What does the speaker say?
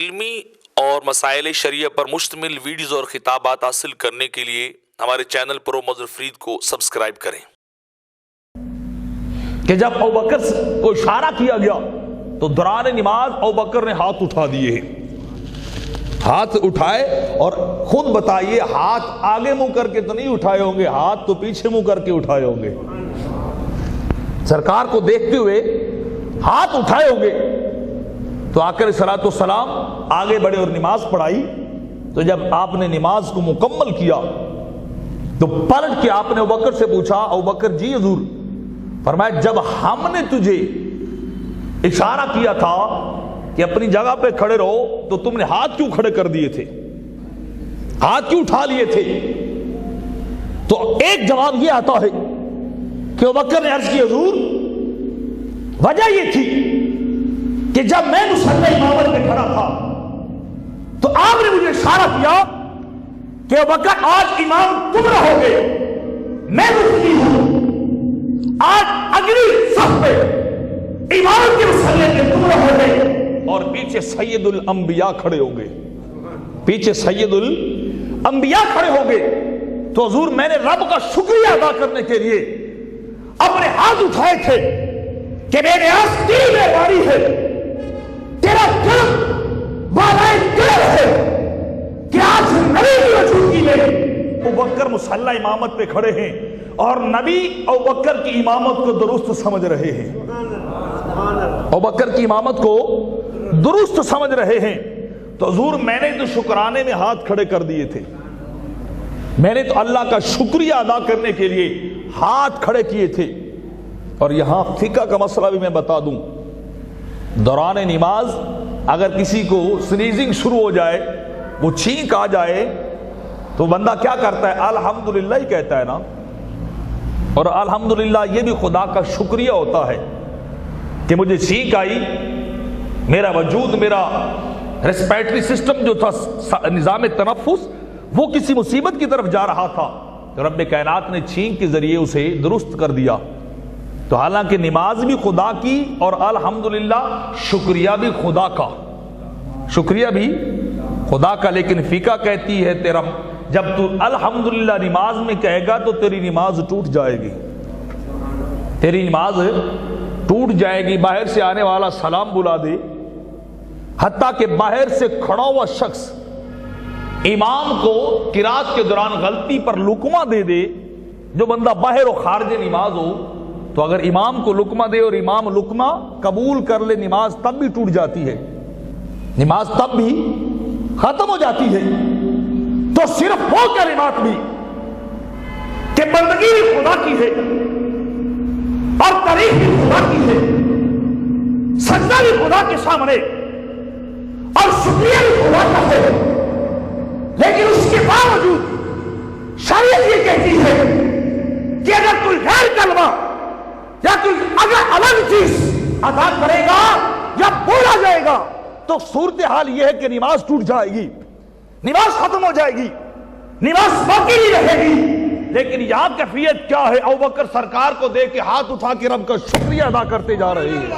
علمی اور مسائل شریعہ پر مشتمل ویڈیوز اور خطابات حاصل کرنے کے لیے ہمارے چینل پرو مظہر فرید کو سبسکرائب کریں۔ کہ جب ابوبکر کو اشارہ کیا گیا تو دوران نماز ابوبکر نے ہاتھ اٹھا دیے ہیں، ہاتھ اٹھائے، اور خود بتائیے ہاتھ آگے منہ کر کے تو نہیں اٹھائے ہوں گے، ہاتھ تو پیچھے منہ کر کے اٹھائے ہوں گے، سرکار کو دیکھتے ہوئے ہاتھ اٹھائے ہوں گے۔ تو آقا علیہ الصلوۃ والسلام آگے بڑھے اور نماز پڑھائی۔ تو جب آپ نے نماز کو مکمل کیا تو پلٹ کے آپ نے ابوبکر سے پوچھا، ابوبکر جی حضور، فرمایا جب ہم نے تجھے اشارہ کیا تھا کہ اپنی جگہ پہ کھڑے رہو تو تم نے ہاتھ کیوں کھڑے کر دیے تھے، ہاتھ کیوں اٹھا لیے تھے؟ تو ایک جواب یہ آتا ہے کہ ابوبکر نے عرض کی حضور وجہ یہ تھی کہ جب میں مصلی امامت میں کھڑا تھا تو آپ نے مجھے اشارہ کیا کہ ابوبکر آج امام تم رہو گے، میں مصلی ہوں، آج اگلی صف پہ امام کے مصلی میں تم رہو گے، اور پیچھے سید الانبیاء کھڑے ہوں گے، پیچھے سید الانبیاء کھڑے ہوں گے۔ تو حضور میں نے رب کا شکریہ ادا کرنے کے لیے اپنے ہاتھ اٹھائے تھے کہ میرے آس تیری مہربانی ہے، تیرا کرم بالائے کرم ہے کہ آج نبی کی موجودگی میں ابوبکر مصلی امامت پہ کھڑے ہیں اور نبی ابوبکر کی امامت کو درست سمجھ رہے ہیں، ابوبکر کی امامت کو درست سمجھ رہے ہیں۔ تو حضور میں نے تو شکرانے میں ہاتھ کھڑے کر دیے تھے، میں نے تو اللہ کا شکریہ ادا کرنے کے لیے ہاتھ کھڑے کیے تھے۔ اور یہاں فقہ کا مسئلہ بھی میں بتا دوں، دوران نماز اگر کسی کو سنیزنگ شروع ہو جائے، وہ چھینک آ جائے، تو بندہ کیا کرتا ہے؟ الحمدللہ ہی کہتا ہے نا، اور الحمدللہ یہ بھی خدا کا شکریہ ہوتا ہے کہ مجھے چھینک آئی، میرا وجود، میرا ریسپیریٹری سسٹم جو تھا، نظام تنفس، وہ کسی مصیبت کی طرف جا رہا تھا، تو رب کائنات نے چھینک کے ذریعے اسے درست کر دیا۔ تو حالانکہ نماز بھی خدا کی اور الحمدللہ شکریہ بھی خدا کا، شکریہ بھی خدا کا، لیکن فقہ کہتی ہے تیرا جب تو الحمدللہ نماز میں کہے گا تو تیری نماز ٹوٹ جائے گی، تیری نماز ٹوٹ جائے گی۔ باہر سے آنے والا سلام بلا دے، حتیٰ کہ باہر سے کھڑا ہوا شخص امام کو قرات کے دوران غلطی پر لقمہ دے دے، جو بندہ باہر و خارج نماز ہو، تو اگر امام کو لقمہ دے اور امام لقمہ قبول کر لے، نماز تب بھی ٹوٹ جاتی ہے، نماز تب بھی ختم ہو جاتی ہے۔ تو صرف وہ کلمات بھی کہ بندگی بھی خدا کی ہے اور تعریف بھی خدا کی ہے، سجدہ بھی خدا کے سامنے اور شکریہ بھی خدا کا ہے، لیکن اس کے باوجود شریعت یہ کہتی ہے کہ اگر کوئی غیر کلمہ یا کوئی اگر الگ چیز ادا کرے گا یا بولا جائے گا تو صورتحال یہ ہے کہ نماز ٹوٹ جائے گی، نماز ختم ہو جائے گی، نماز باقی نہیں رہے گی۔ لیکن یہاں کیفیت کیا ہے؟ ابوبکر سرکار کو دیکھ کے ہاتھ اٹھا کے رب کا شکریہ ادا کرتے جا رہے ہیں۔